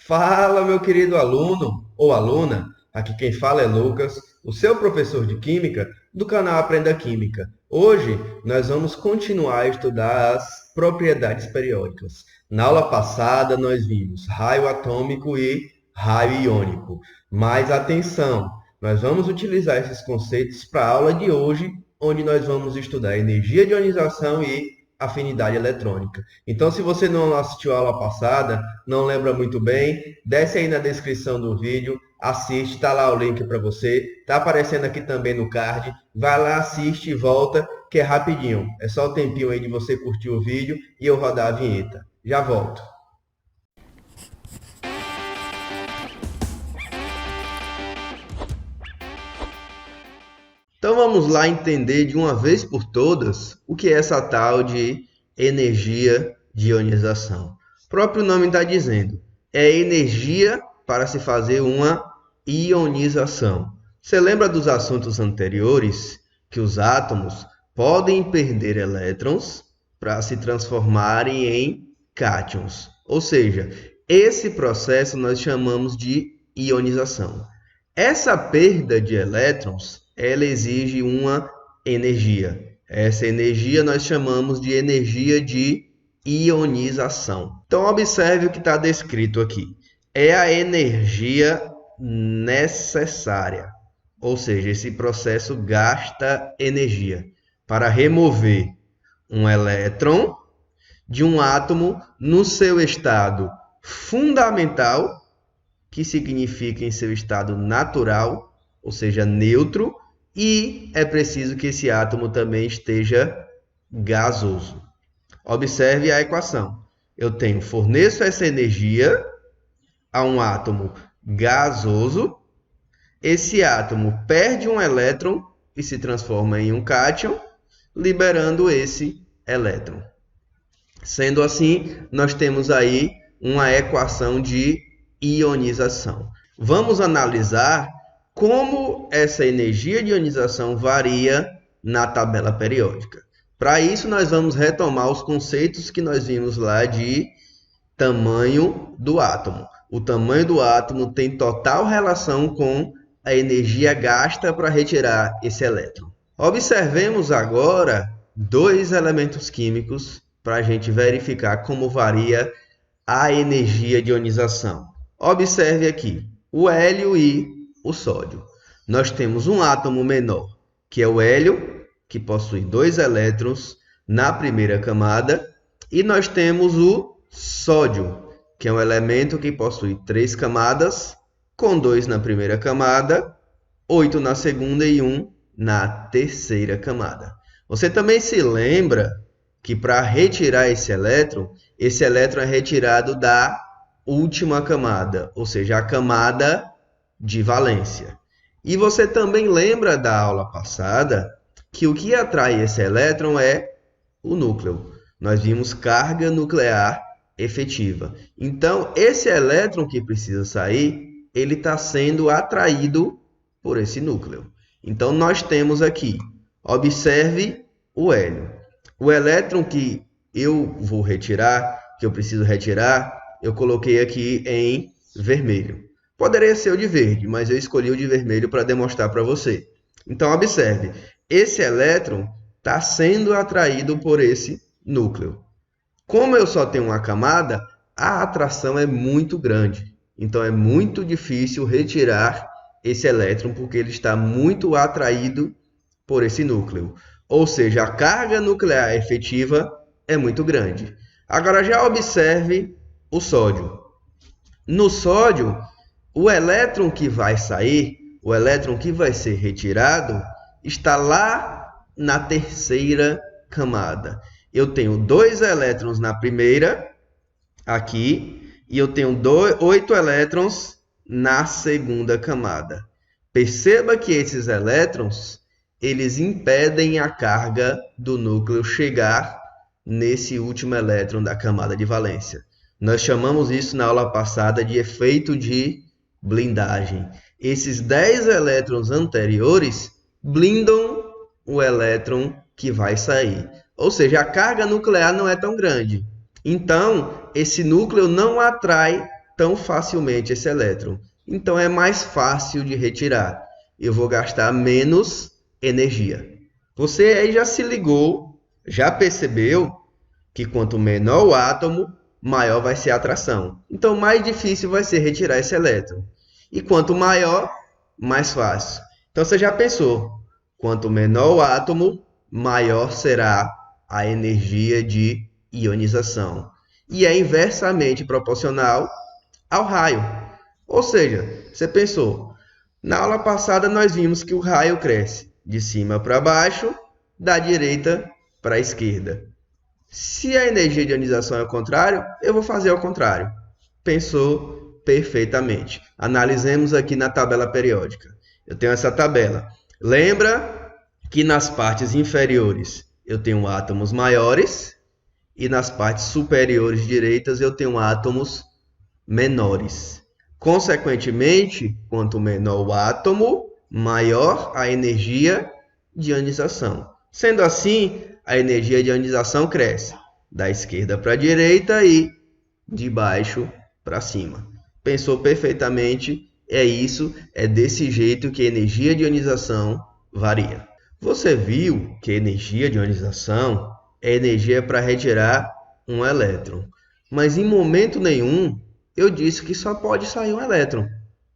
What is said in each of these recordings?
Fala, meu querido aluno ou aluna. Aqui quem fala é Lucas, o seu professor de Química do canal Aprenda Química. Hoje nós vamos continuar a estudar as propriedades periódicas. Na aula passada nós vimos raio atômico e raio iônico. Mas atenção, nós vamos utilizar esses conceitos para a aula de hoje, onde nós vamos estudar energia de ionização e afinidade eletrônica. Então, se você não assistiu a aula passada, não lembra muito bem, desce aí na descrição do vídeo, assiste, tá lá o link para você, tá aparecendo aqui também no card, vai lá, assiste e volta, que é rapidinho. É só o tempinho aí de você curtir o vídeo e eu rodar a vinheta. Já volto. Então vamos lá entender de uma vez por todas o que é essa tal de energia de ionização. O próprio nome está dizendo, é energia para se fazer uma ionização. Você lembra dos assuntos anteriores que os átomos podem perder elétrons para se transformarem em cátions? Ou seja, esse processo nós chamamos de ionização. Essa perda de elétrons ela exige uma energia. Essa energia nós chamamos de energia de ionização. Então, observe o que está descrito aqui. É a energia necessária. Ou seja, esse processo gasta energia para remover um elétron de um átomo no seu estado fundamental, que significa em seu estado natural, ou seja, neutro, e é preciso que esse átomo também esteja gasoso. Observe a equação. Eu forneço essa energia a um átomo gasoso. Esse átomo perde um elétron e se transforma em um cátion, liberando esse elétron. Sendo assim, nós temos aí uma equação de ionização. Vamos analisar como essa energia de ionização varia na tabela periódica. Para isso, nós vamos retomar os conceitos que nós vimos lá de tamanho do átomo. O tamanho do átomo tem total relação com a energia gasta para retirar esse elétron. Observemos agora dois elementos químicos para a gente verificar como varia a energia de ionização. Observe aqui, o hélio e o sódio. Nós temos um átomo menor, que é o hélio, que possui 2 elétrons na primeira camada, e nós temos o sódio, que é um elemento que possui 3 camadas, com 2 na primeira camada, 8 na segunda e 1 na terceira camada. Você também se lembra que para retirar esse elétron é retirado da última camada, ou seja, a camada de valência. E você também lembra da aula passada que o que atrai esse elétron é o núcleo. Nós vimos carga nuclear efetiva. Então, esse elétron que precisa sair, ele está sendo atraído por esse núcleo. Então, nós temos aqui, observe o hélio. O elétron que eu vou retirar, que eu preciso retirar, eu coloquei aqui em vermelho. Poderia ser o de verde, mas eu escolhi o de vermelho para demonstrar para você. Então, observe, esse elétron está sendo atraído por esse núcleo. Como eu só tenho uma camada, a atração é muito grande. Então, é muito difícil retirar esse elétron, porque ele está muito atraído por esse núcleo. Ou seja, a carga nuclear efetiva é muito grande. Agora, já observe o sódio. No sódio, o elétron que vai sair, o elétron que vai ser retirado, está lá na terceira camada. Eu tenho 2 elétrons na primeira, aqui, e eu tenho 8 elétrons na segunda camada. Perceba que esses elétrons, eles impedem a carga do núcleo chegar nesse último elétron da camada de valência. Nós chamamos isso na aula passada de efeito de blindagem. Esses 10 elétrons anteriores blindam o elétron que vai sair. Ou seja, a carga nuclear não é tão grande. Então, esse núcleo não atrai tão facilmente esse elétron. Então é mais fácil de retirar. Eu vou gastar menos energia. Você aí já se ligou, já percebeu que quanto menor o átomo, maior vai ser a atração. Então mais difícil vai ser retirar esse elétron. E quanto maior, mais fácil. Então você já pensou, quanto menor o átomo, maior será a energia de ionização. E é inversamente proporcional ao raio. Ou seja, você pensou, na aula passada nós vimos que o raio cresce de cima para baixo, da direita para a esquerda. Se a energia de ionização é o contrário, eu vou fazer ao contrário. Pensou perfeitamente. Analisemos aqui na tabela periódica. Eu tenho essa tabela. Lembra que nas partes inferiores eu tenho átomos maiores e nas partes superiores direitas eu tenho átomos menores. Consequentemente, quanto menor o átomo, maior a energia de ionização. Sendo assim, a energia de ionização cresce da esquerda para a direita e de baixo para cima. Pensou perfeitamente, é isso, é desse jeito que a energia de ionização varia. Você viu que a energia de ionização é energia para retirar um elétron, mas em momento nenhum eu disse que só pode sair um elétron.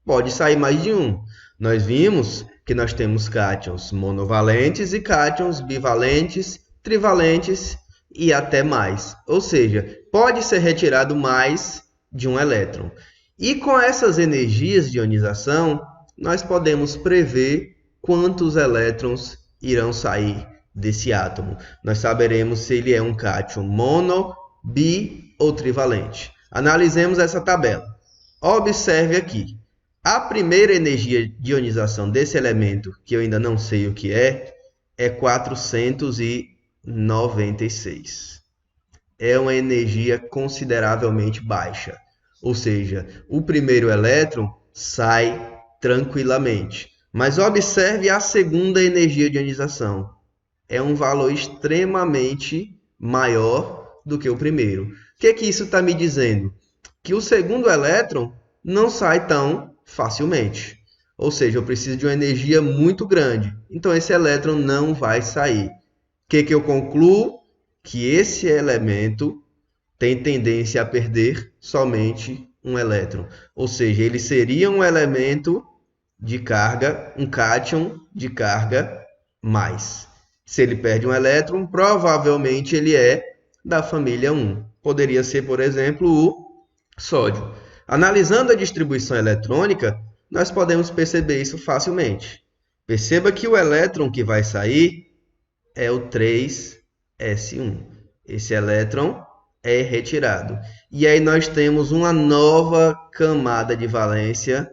Pode sair mais de um. Nós vimos que nós temos cátions monovalentes e cátions bivalentes, trivalentes e até mais. Ou seja, pode ser retirado mais de um elétron. E com essas energias de ionização, nós podemos prever quantos elétrons irão sair desse átomo. Nós saberemos se ele é um cátion mono, bi ou trivalente. Analisemos essa tabela. Observe aqui. A primeira energia de ionização desse elemento, que eu ainda não sei o que é 496. É uma energia consideravelmente baixa. Ou seja, o primeiro elétron sai tranquilamente. Mas observe a segunda energia de ionização. É um valor extremamente maior do que o primeiro. O que isso está me dizendo? Que o segundo elétron não sai tão facilmente. Ou seja, eu preciso de uma energia muito grande. Então, esse elétron não vai sair. O que eu concluo? Que esse elemento tem tendência a perder somente um elétron. Ou seja, ele seria um elemento de carga, um cátion de carga mais. Se ele perde um elétron, provavelmente ele é da família 1. Poderia ser, por exemplo, o sódio. Analisando a distribuição eletrônica, nós podemos perceber isso facilmente. Perceba que o elétron que vai sair é o 3s1. Esse elétron é retirado. E aí nós temos uma nova camada de valência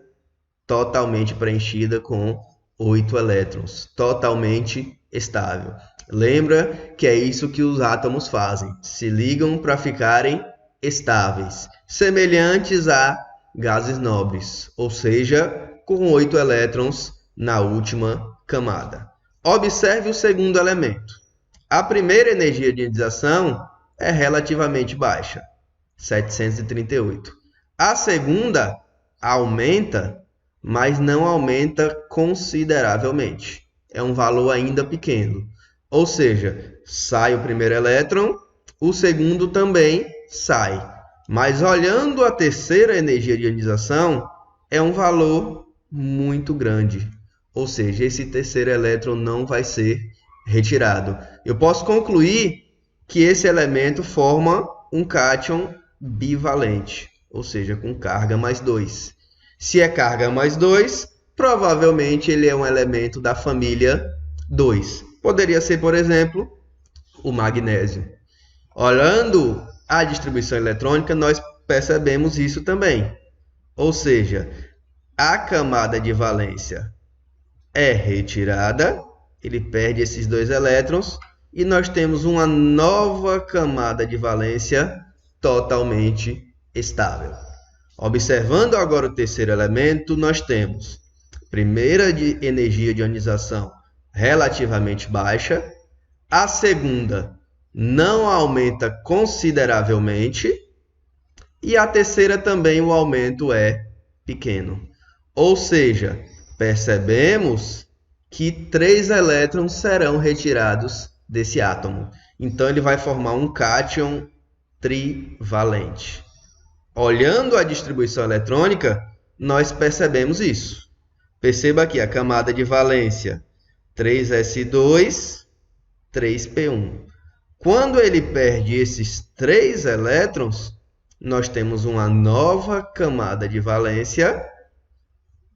totalmente preenchida com 8 elétrons, totalmente estável. Lembra que é isso que os átomos fazem, se ligam para ficarem estáveis, semelhantes a gases nobres, ou seja, com 8 elétrons na última camada. Observe o segundo elemento. A primeira energia de ionização é relativamente baixa, 738. A segunda aumenta, mas não aumenta consideravelmente. É um valor ainda pequeno. Ou seja, sai o primeiro elétron, o segundo também sai. Mas olhando a terceira energia de ionização, é um valor muito grande. Ou seja, esse terceiro elétron não vai ser retirado. Eu posso concluir que esse elemento forma um cátion bivalente, ou seja, com carga mais 2. Se é carga mais 2, provavelmente ele é um elemento da família 2. Poderia ser, por exemplo, o magnésio. Olhando a distribuição eletrônica, nós percebemos isso também. Ou seja, a camada de valência é retirada, ele perde esses 2 elétrons, e nós temos uma nova camada de valência totalmente estável. Observando agora o terceiro elemento, nós temos primeira de energia de ionização relativamente baixa, a segunda não aumenta consideravelmente e a terceira também o aumento é pequeno. Ou seja, percebemos que 3 elétrons serão retirados desse átomo. Então, ele vai formar um cátion trivalente. Olhando a distribuição eletrônica, nós percebemos isso. Perceba aqui a camada de valência 3s2, 3p1. Quando ele perde esses 3 elétrons, nós temos uma nova camada de valência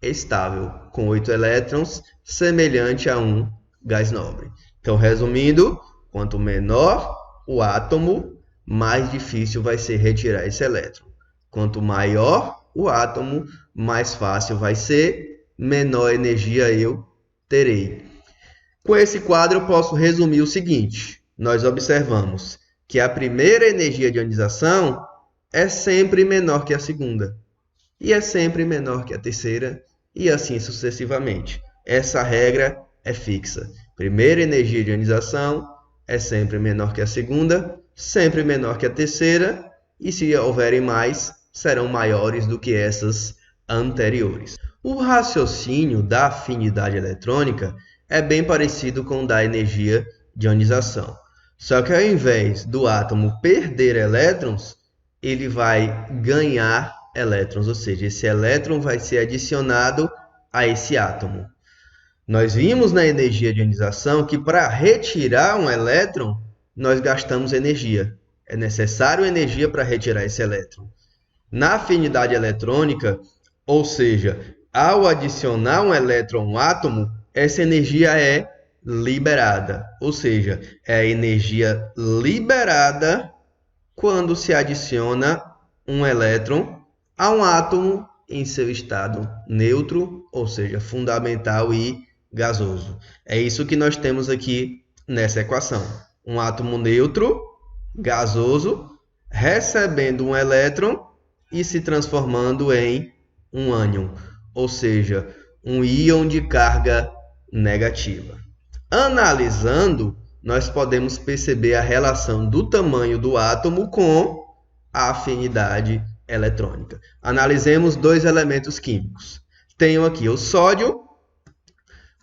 estável, com 8 elétrons, semelhante a um gás nobre. Então, resumindo, quanto menor o átomo, mais difícil vai ser retirar esse elétron. Quanto maior o átomo, mais fácil vai ser, menor energia eu terei. Com esse quadro, eu posso resumir o seguinte. Nós observamos que a primeira energia de ionização é sempre menor que a segunda. E é sempre menor que a terceira, e assim sucessivamente. Essa regra é fixa. Primeira energia de ionização é sempre menor que a segunda, sempre menor que a terceira, e se houverem mais, serão maiores do que essas anteriores. O raciocínio da afinidade eletrônica é bem parecido com o da energia de ionização. Só que ao invés do átomo perder elétrons, ele vai ganhar elétrons, ou seja, esse elétron vai ser adicionado a esse átomo. Nós vimos na energia de ionização que para retirar um elétron, nós gastamos energia. É necessário energia para retirar esse elétron. Na afinidade eletrônica, ou seja, ao adicionar um elétron a um átomo, essa energia é liberada. Ou seja, é a energia liberada quando se adiciona um elétron a um átomo em seu estado neutro, ou seja, fundamental e gasoso. É isso que nós temos aqui nessa equação. Um átomo neutro, gasoso, recebendo um elétron e se transformando em um ânion, ou seja, um íon de carga negativa. Analisando, nós podemos perceber a relação do tamanho do átomo com a afinidade eletrônica. Analisemos 2 elementos químicos. Tenho aqui o sódio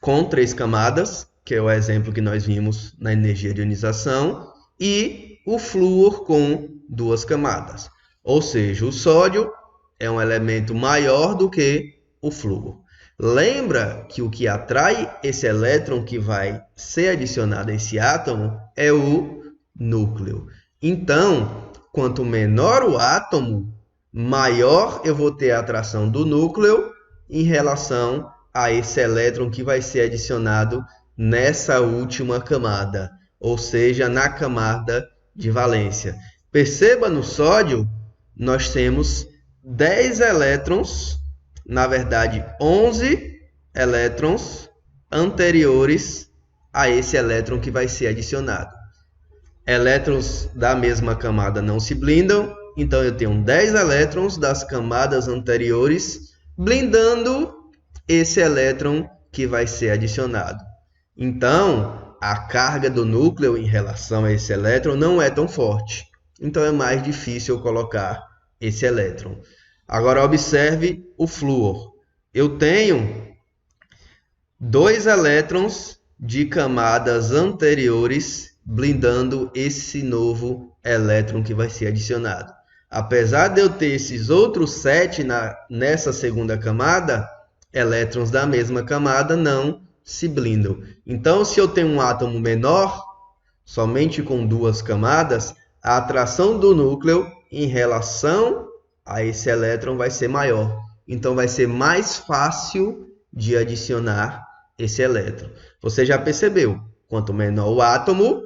com 3 camadas, que é o exemplo que nós vimos na energia de ionização, e o flúor com 2 camadas. Ou seja, o sódio é um elemento maior do que o flúor. Lembra que o que atrai esse elétron que vai ser adicionado a esse átomo é o núcleo. Então, quanto menor o átomo, maior eu vou ter a atração do núcleo em relação a esse elétron que vai ser adicionado nessa última camada, ou seja, na camada de valência. Perceba no sódio, nós temos 10 elétrons, na verdade 11 elétrons anteriores a esse elétron que vai ser adicionado. Elétrons da mesma camada não se blindam, então eu tenho 10 elétrons das camadas anteriores blindando esse elétron que vai ser adicionado. Então, a carga do núcleo em relação a esse elétron não é tão forte. Então, é mais difícil colocar esse elétron. Agora, observe o flúor. Eu tenho 2 elétrons de camadas anteriores blindando esse novo elétron que vai ser adicionado. Apesar de eu ter esses outros 7 nessa segunda camada, elétrons da mesma camada não se blindam. Então, se eu tenho um átomo menor, somente com 2 camadas, a atração do núcleo em relação a esse elétron vai ser maior. Então, vai ser mais fácil de adicionar esse elétron. Você já percebeu? Quanto menor o átomo,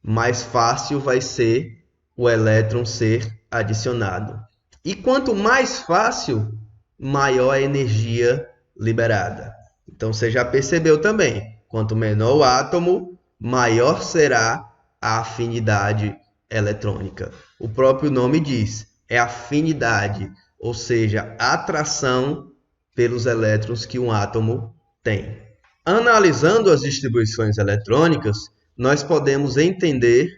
mais fácil vai ser o elétron ser adicionado. E quanto mais fácil, maior a energia liberada. Então, você já percebeu também, quanto menor o átomo, maior será a afinidade eletrônica. O próprio nome diz, é afinidade, ou seja, atração pelos elétrons que um átomo tem. Analisando as distribuições eletrônicas, nós podemos entender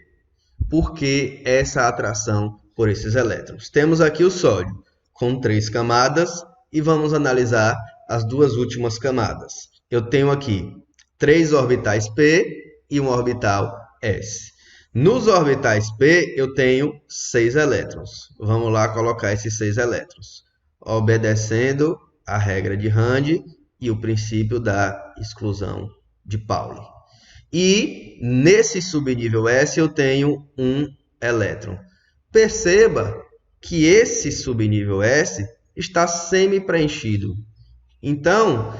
por que essa atração por esses elétrons. Temos aqui o sódio com 3 camadas e vamos analisar as duas últimas camadas. Eu tenho aqui 3 orbitais p e um orbital s. Nos orbitais p eu tenho 6 elétrons. Vamos lá colocar esses 6 elétrons, obedecendo a regra de Rand e o princípio da exclusão de Pauli. E nesse subnível S eu tenho um elétron. Perceba que esse subnível S está semi-preenchido. Então,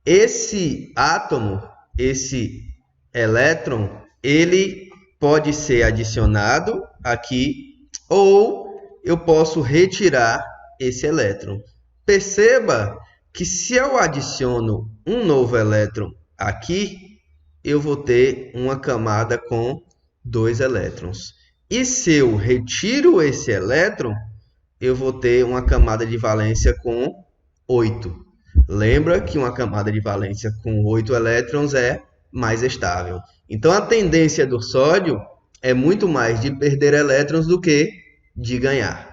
esse átomo, esse elétron, ele pode ser adicionado aqui ou eu posso retirar esse elétron. Perceba que se eu adiciono um novo elétron aqui, eu vou ter uma camada com 2 elétrons. E se eu retiro esse elétron, eu vou ter uma camada de valência com 8. Lembra que uma camada de valência com 8 elétrons é mais estável. Então, a tendência do sódio é muito mais de perder elétrons do que de ganhar.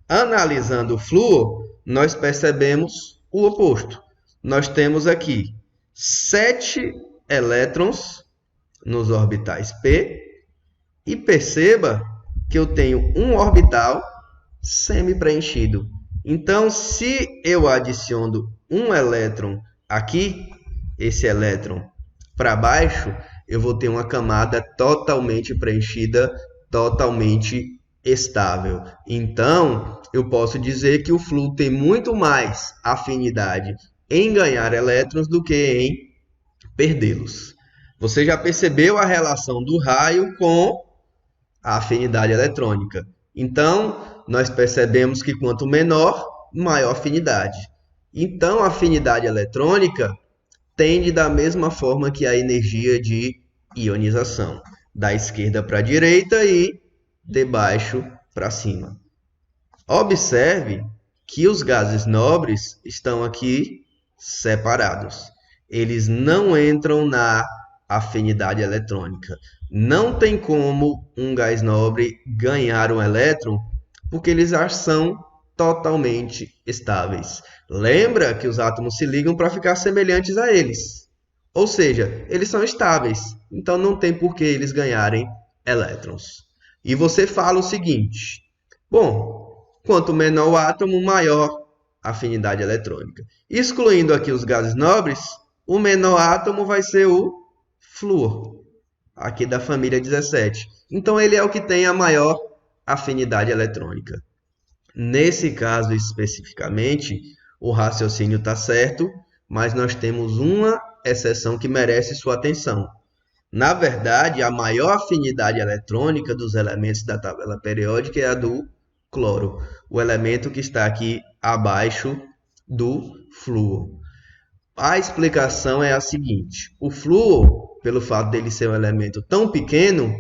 Analisando o flúor, nós percebemos o oposto. Nós temos aqui 7 elétrons nos orbitais p e perceba que eu tenho um orbital semi-preenchido. Então, se eu adiciono um elétron aqui, esse elétron para baixo, eu vou ter uma camada totalmente preenchida, totalmente estável. Então, eu posso dizer que o flúor tem muito mais afinidade em ganhar elétrons do que em perdê-los. Você já percebeu a relação do raio com a afinidade eletrônica. Então, nós percebemos que quanto menor, maior afinidade. Então, a afinidade eletrônica tende da mesma forma que a energia de ionização, da esquerda para a direita e de baixo para cima. Observe que os gases nobres estão aqui separados. Eles não entram na afinidade eletrônica. Não tem como um gás nobre ganhar um elétron, porque eles já são totalmente estáveis. Lembra que os átomos se ligam para ficar semelhantes a eles. Ou seja, eles são estáveis. Então não tem por que eles ganharem elétrons. E você fala o seguinte: bom, quanto menor o átomo, maior a afinidade eletrônica. Excluindo aqui os gases nobres, o menor átomo vai ser o flúor, aqui da família 17. Então, ele é o que tem a maior afinidade eletrônica. Nesse caso especificamente, o raciocínio está certo, mas nós temos uma exceção que merece sua atenção. Na verdade, a maior afinidade eletrônica dos elementos da tabela periódica é a do cloro, o elemento que está aqui abaixo do flúor. A explicação é a seguinte: o flúor, pelo fato dele ser um elemento tão pequeno,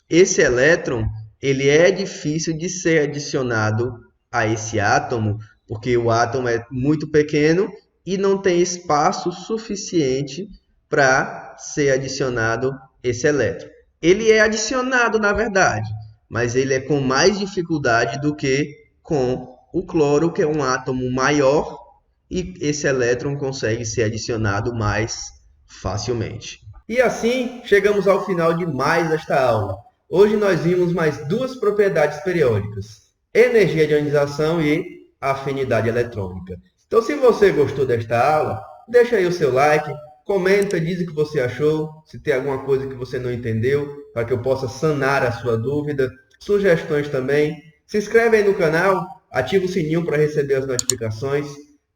esse elétron ele é difícil de ser adicionado a esse átomo, porque o átomo é muito pequeno e não tem espaço suficiente para ser adicionado esse elétron. Ele é adicionado, na verdade, mas ele é com mais dificuldade do que com o cloro, que é um átomo maior, e esse elétron consegue ser adicionado mais facilmente. E assim, chegamos ao final de mais esta aula. Hoje nós vimos mais duas propriedades periódicas: energia de ionização e afinidade eletrônica. Então, se você gostou desta aula, deixa aí o seu like, comenta, diz o que você achou, se tem alguma coisa que você não entendeu, para que eu possa sanar a sua dúvida, sugestões também. Se inscreve aí no canal, ativa o sininho para receber as notificações,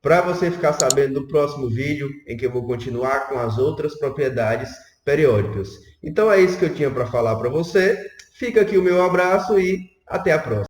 para você ficar sabendo do próximo vídeo, em que eu vou continuar com as outras propriedades periódicas. Então é isso que eu tinha para falar para você. Fica aqui o meu abraço e até a próxima.